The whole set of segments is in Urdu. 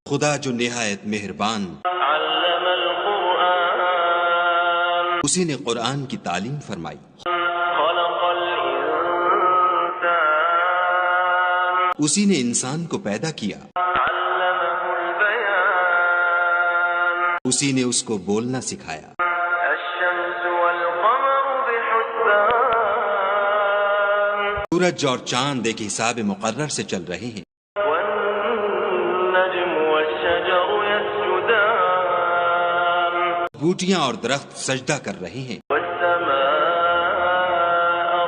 خدا جو نہایت مہربان، علم القرآن، اسی نے قرآن کی تعلیم فرمائی، خلق الانسان، اسی نے انسان کو پیدا کیا، علمه البیان، اسی نے اس کو بولنا سکھایا، الشمس والقمر بحسبان، سورج اور چاند ایک حساب مقرر سے چل رہے ہیں، والنجم والشجر يسجدان، بوٹیاں اور درخت سجدہ کر رہے ہیں، والسماء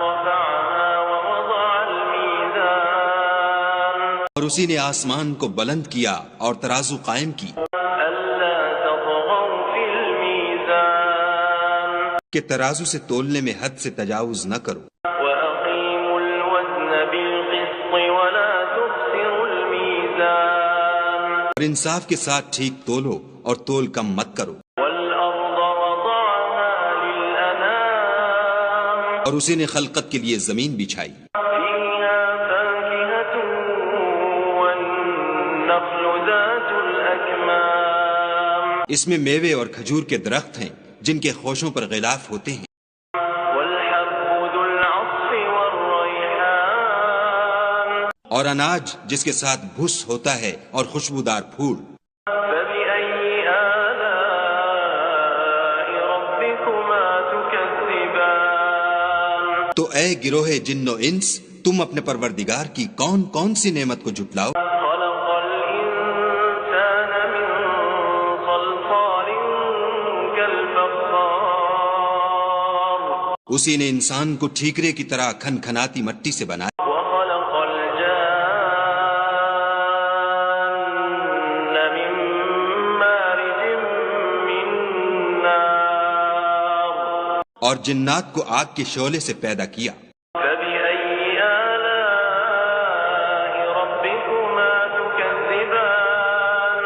رفعها ووضع الميزان، اور اسی نے آسمان کو بلند کیا اور ترازو قائم کی ألا تطغوا في الميزان، کہ ترازو سے تولنے میں حد سے تجاوز نہ کرو، وأقيموا الوزن بالقسط ولا تخسروا الميزان، اور انصاف کے ساتھ ٹھیک تولو اور تول کم مت کرو، والأرض وضعها للأنام، اور اسی نے خلقت کے لیے زمین بچھائی، فيها فاكهة والنخل ذات الأكمام، اس میں میوے اور کھجور کے درخت ہیں جن کے خوشوں پر غلاف ہوتے ہیں، والحب ذو العصف والريحان، اور اناج جس کے ساتھ بھس ہوتا ہے اور خوشبودار پھول، فبأي آلاء ربكما تكذبان، تو اے گروہ جن و انس، تم اپنے پروردگار کی کون کون سی نعمت کو جھٹلاؤ؟ خلق الإنسان من صلصال كالفخار، اسی نے انسان کو ٹھیکرے کی طرح کھن کھناتی مٹی سے بنایا، وخلق الجان من مارج من نار، اور جنات کو آگ کے شعلے سے پیدا کیا، فبأي آلاء ربكما تكذبان،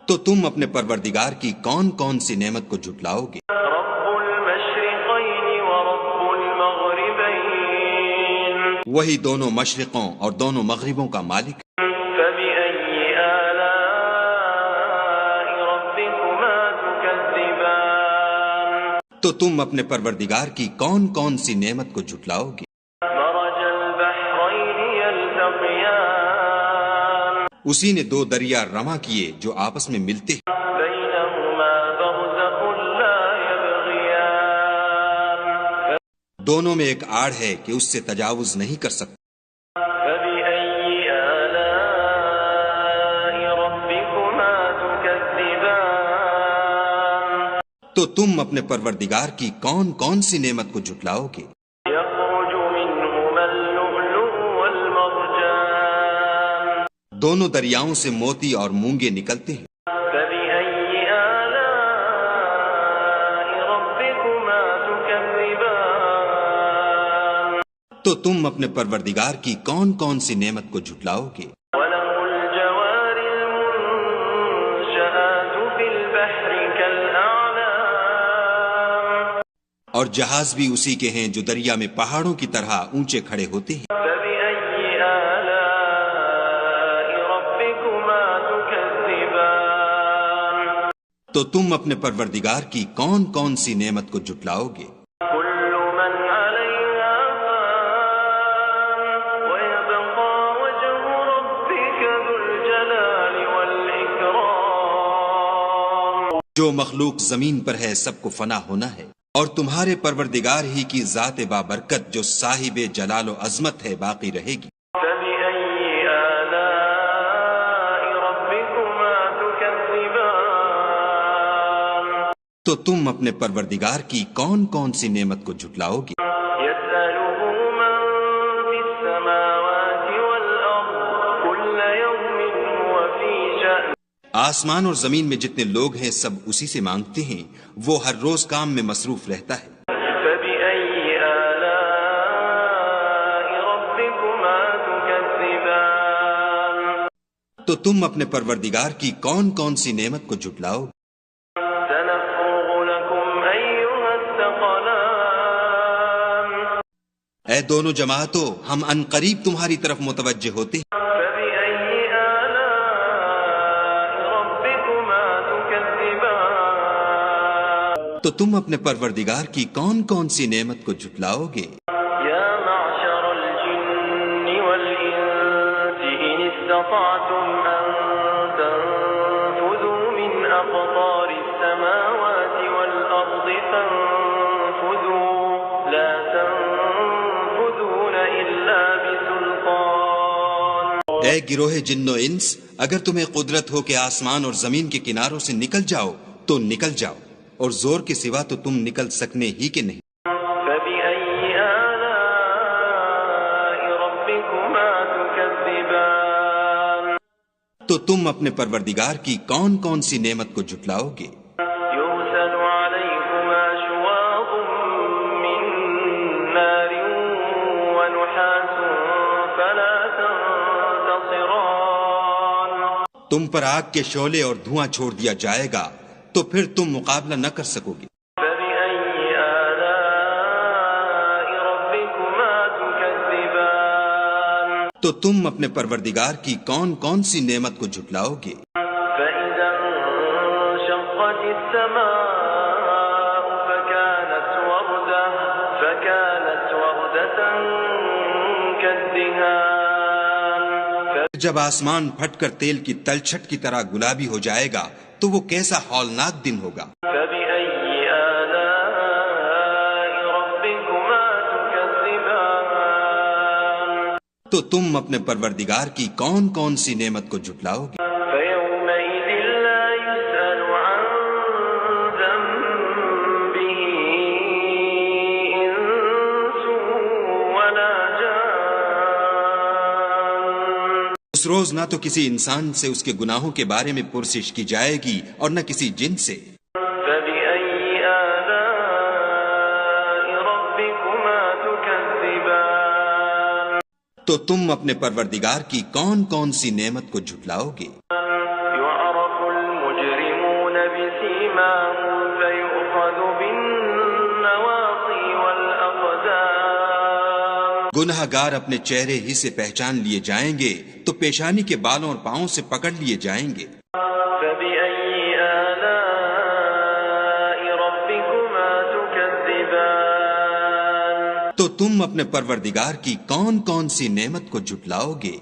تو تم اپنے پروردگار کی کون کون سی نعمت کو جھٹلاؤ گے؟ رب المشرقين ورب المغربين، وہی دونوں مشرقوں اور دونوں مغربوں کا مالک، فبأي آلاء ربكما تكذبان، تو تم اپنے پروردگار کی کون کون سی نعمت کو جھٹلاؤ گے؟ مرج البحرين يلتقيان، اسی نے دو دریا رواں کیے جو آپس میں ملتے ہیں، بينهما برزخ لا يبغيان، دونوں میں ایک آڑ ہے کہ اس سے تجاوز نہیں کر سکتے، فبأي آلاء ربكما تكذبان، تو تم اپنے پروردگار کی کون کون سی نعمت کو جھٹلاؤ گے؟ يخرج منهما اللؤلؤ والمرجان، دونوں دریاؤں سے موتی اور مونگے نکلتے ہیں، فبأي آلاء ربكما تكذبان، تو تم اپنے پروردگار کی کون کون سی نعمت کو جھٹلاؤ گے؟ وله الجوار المنشآت في البحر كالأعلام، اور جہاز بھی اسی کے ہیں جو دریا میں پہاڑوں کی طرح اونچے کھڑے ہوتے ہیں، فبأي آلاء ربكما تكذبان، تو تم اپنے پروردگار کی کون کون سی نعمت کو جھٹلاؤ گے؟ كل من عليها فان ويبقى وجه ربك ذو الجلال والإكرام، جو مخلوق زمین پر ہے سب کو فنا ہونا ہے، اور تمہارے پروردگار ہی کی ذات بابرکت جو صاحب جلال و عظمت ہے باقی رہے گی، فبأي آلاء ربكما تكذبان، تو تم اپنے پروردگار کی کون کون سی نعمت کو جھٹلاؤ گے؟ يسأله من في السماوات والأرض كل يوم هو في شأن، آسمان اور زمین میں جتنے لوگ ہیں سب اسی سے مانگتے ہیں، وہ ہر روز کام میں مصروف رہتا ہے، فبأي آلاء ربكما تكذبان، تو تم اپنے پروردگار کی کون کون سی نعمت کو جھٹلاؤ گے؟ سنفرغ لكم أيها الثقلان، اے دونوں جماعتوں، ہم ان قریب تمہاری طرف متوجہ ہوتے ہیں، فبأي آلاء تو تم اپنے پروردگار کی کون کون سی نعمت کو جھٹلاؤ گے؟ يا معشر الجن والإنس إن استطعتم أن تنفذوا من أقطار السماوات والأرض فانفذوا لا تنفذون إلا بسلطان. اے گروہ جن و انس، اگر تمہیں قدرت ہو کہ آسمان اور زمین کے کناروں سے نکل جاؤ تو نکل جاؤ، اور زور کے سوا تو تم نکل سکنے ہی کہ نہیں. فبأي آلاء ربكما تكذبان. تو تم اپنے پروردگار کی کون کون سی نعمت کو جھٹلاؤ گے؟ يرسل عليكما شواظ من نار ونحاس فلا تنتصران. تم پر آگ کے شعلے اور دھواں چھوڑ دیا جائے گا تو پھر تم مقابلہ نہ کر سکو گے. فبأي آلاء ربكما تكذبان. تو تم اپنے پروردگار کی کون کون سی نعمت کو جھٹلاؤ گے؟ فإذا انشقت السماء فكانت وردة كالدهان. جب آسمان پھٹ کر تیل کی تلچھٹ کی طرح گلابی ہو جائے گا تو وہ کیسا ہولناک دن ہوگا. فبأي آلاء ربكما تكذبان. تو تم اپنے پروردگار کی کون کون سی نعمت کو جھٹلاؤ گے؟ فيومئذ لا يسأل عن ذنبه إنس ولا جان. اس روز نہ تو کسی انسان سے اس کے گناہوں کے بارے میں پرسش کی جائے گی اور نہ کسی جن سے. فبأي آلاء ربكما تكذبان. تو تم اپنے پروردگار کی کون کون سی نعمت کو جھٹلاؤ گے؟ يعرف المجرمون بسيماهم فيؤخذ بالنواصي والأقدام. گناہ گار اپنے چہرے ہی سے پہچان لیے جائیں گے تو پیشانی کے بالوں اور پاؤں سے پکڑ لیے جائیں گے. فبأي آلاء ربكما تكذبان. تو تم اپنے پروردگار کی کون کون سی نعمت کو جھٹلاؤ گے؟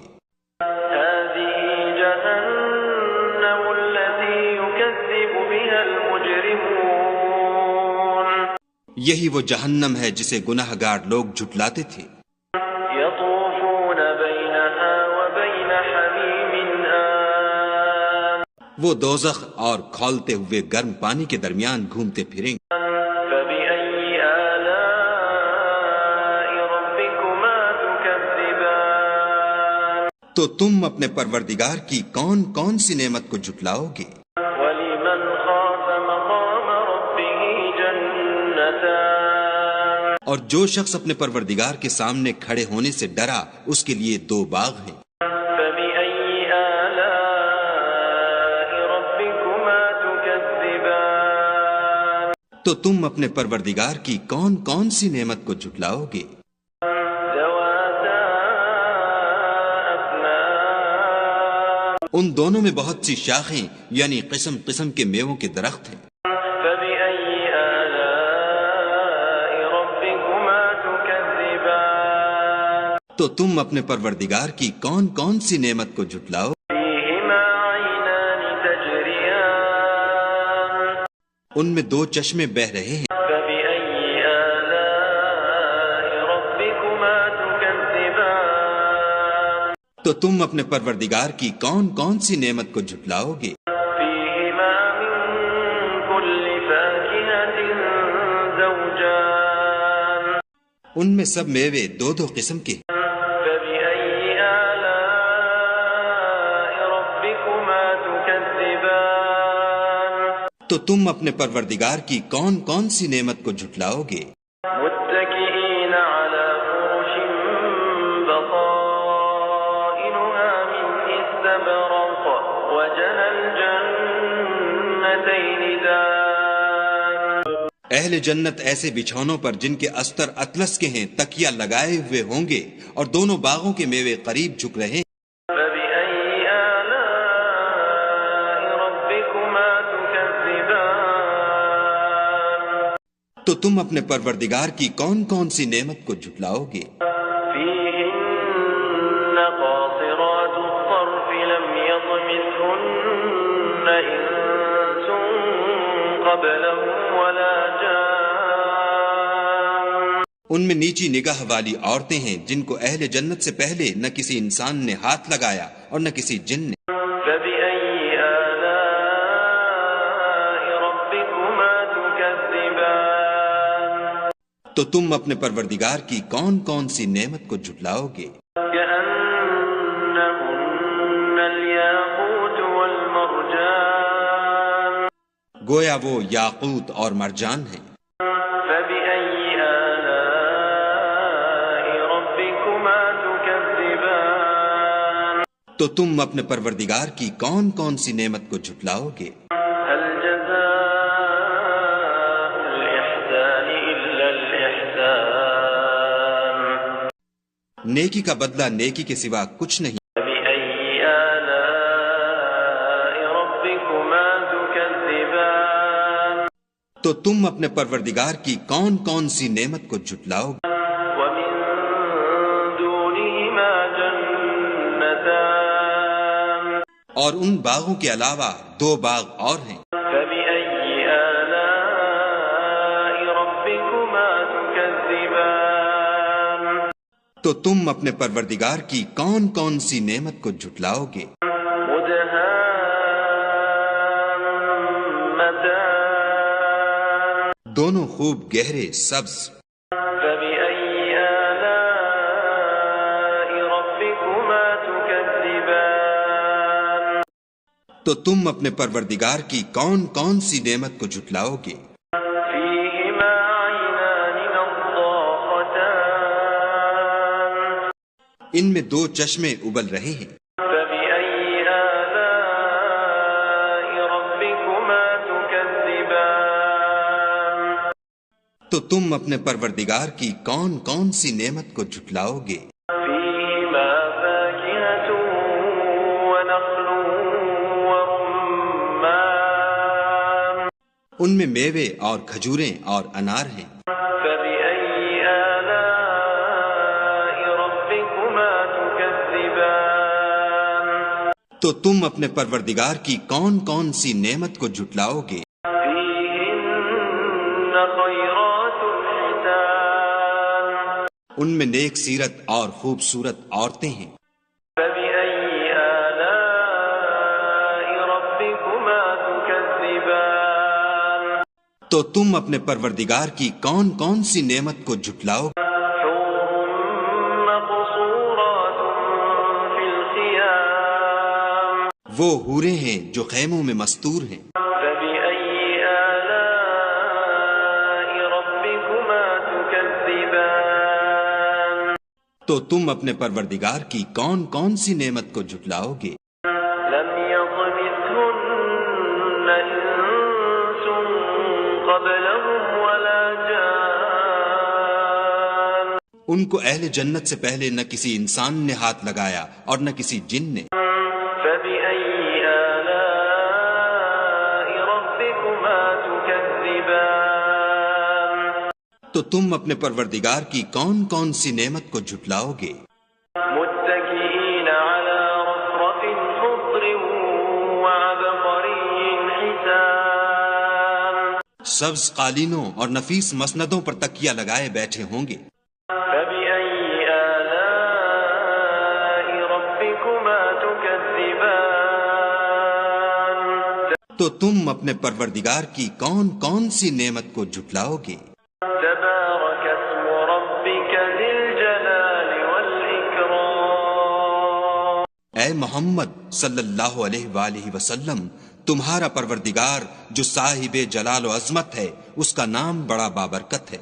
هذه جهنم التي يكذب بها المجرمون. یہی وہ جہنم ہے جسے گناہ گار لوگ جھٹلاتے تھے. يطوفون بينها وبين حميم آن. وہ دوزخ اور کھولتے ہوئے گرم پانی کے درمیان گھومتے پھریں گے. فبأي آلاء ربكما تكذبان. تو تم اپنے پروردگار کی کون کون سی نعمت کو جھٹلاؤ گے؟ ولمن خاف مقام ربه جنتان. اور جو شخص اپنے پروردگار کے سامنے کھڑے ہونے سے ڈرا اس کے لیے 2 باغ ہیں. فبأي آلاء ربكما تكذبان. تو تم اپنے پروردگار کی کون کون سی نعمت کو جھٹلاؤ گے؟ ذواتا أفنان. ان دونوں میں بہت سی شاخیں یعنی قسم قسم کے میووں کے درخت ہیں. فبأي آلاء ربكما تكذبان. تو تم اپنے پروردگار کی کون کون سی نعمت کو جھٹلاؤ؟ فيهما عينان تجريان. ان میں 2 چشمے بہہ رہے ہیں. فبأي آلاء ربكما تكذبان. تو تم اپنے پروردگار کی کون کون سی نعمت کو جھٹلاؤ گے؟ فيهما من كل فاكهة زوجان. ان میں سب میوے 2 قسم کے ہیں. فبأي آلاء ربكما تكذبان. تو تم اپنے پروردگار کی کون کون سی نعمت کو جھٹلاؤ گے؟ متكئين على فرش بطائنها من استبرق وجنى الجنتين دان. اہل جنت ایسے بچھونوں پر جن کے استر اطلس کے ہیں تکیہ لگائے ہوئے ہوں گے اور دونوں باغوں کے میوے قریب جھک رہے ہیں. فبأي آلاء ربكما تكذبان. تو تم اپنے پروردگار کی کون کون سی نعمت کو جھٹلاؤ گے؟ فيهن قاصرات الطرف لم يطمثهن إنس قبلهم ولا جان. ان میں نیچی نگاہ والی عورتیں ہیں جن کو اہل جنت سے پہلے نہ کسی انسان نے ہاتھ لگایا اور نہ کسی جن نے. فبأي آلاء ربكما تكذبان. تو تم اپنے پروردگار کی کون کون سی نعمت کو جھٹلاؤ گے؟ كأنهن الياقوت والمرجان. گویا وہ یاقوت اور مرجان ہیں. فبأي آلاء ربكما تكذبان. تو تم اپنے پروردگار کی کون کون سی نعمت کو جھٹلاؤ گے؟ هل جزاء الإحسان إلا الإحسان. نیکی کا بدلہ نیکی کے سوا کچھ نہیں. فبأي آلاء ربكما تكذبان. تو تم اپنے پروردگار کی کون کون سی نعمت کو جھٹلاؤ گے؟ ومن دونهما جنتان. اور ان باغوں کے علاوہ دو باغ اور ہیں. فبأي آلاء ربكما تكذبان. تو تم اپنے پروردگار کی کون کون سی نعمت کو جھٹلاؤ گے؟ مدهامتان. دونوں خوب گہرے سبز. فبأي آلاء ربكما تكذبان. تو تم اپنے پروردگار کی کون کون سی نعمت کو جھٹلاؤ گے؟ فيهما عينان نضاختان. ان میں دو چشمے ابل رہے ہیں. فبأي آلاء ربكما تكذبان. تو تم اپنے پروردگار کی کون کون سی نعمت کو جھٹلاؤ گے؟ فيهما فاكهة ونخل ورمان. ان میں میوے اور کھجوریں اور انار ہیں. فبأي آلاء ربكما تكذبان. تو تم اپنے پروردگار کی کون کون سی نعمت کو جھٹلاؤ گے؟ فيهن خيرات حسان. ان میں نیک سیرت اور خوبصورت عورتیں ہیں. فبأي آلاء ربكما تكذبان. تو تم اپنے پروردگار کی کون کون سی نعمت کو جھٹلاؤ گے؟ حور مقصورات في الخيام. وہ حوریں ہیں جو خیموں میں مستور ہیں. فبأي آلاء ربكما تكذبان. تو تم اپنے پروردگار کی کون کون سی نعمت کو جھٹلاؤ گے؟ لم يطمثهن إنس قبلهم ولا جان. ان کو اہل جنت سے پہلے نہ کسی انسان نے ہاتھ لگایا اور نہ کسی جن نے. فبأي آلاء ربكما تكذبان. تو تم اپنے پروردگار کی کون کون سی نعمت کو جھٹلاؤ گے؟ متكئين على رفرف خضر وعبقري حسان. سبز قالینوں اور نفیس مسندوں پر تکیہ لگائے بیٹھے ہوں گے. فبأي آلاء ربكما تكذبان. تو تم اپنے پروردگار کی کون کون سی نعمت کو جھٹلاؤ گے؟ تبارك اسم ربك ذي الجلال والإكرام. اے محمد صلی اللہ علیہ وآلہ وسلم، تمہارا پروردگار جو صاحب جلال و عظمت ہے، اس کا نام بڑا بابرکت ہے.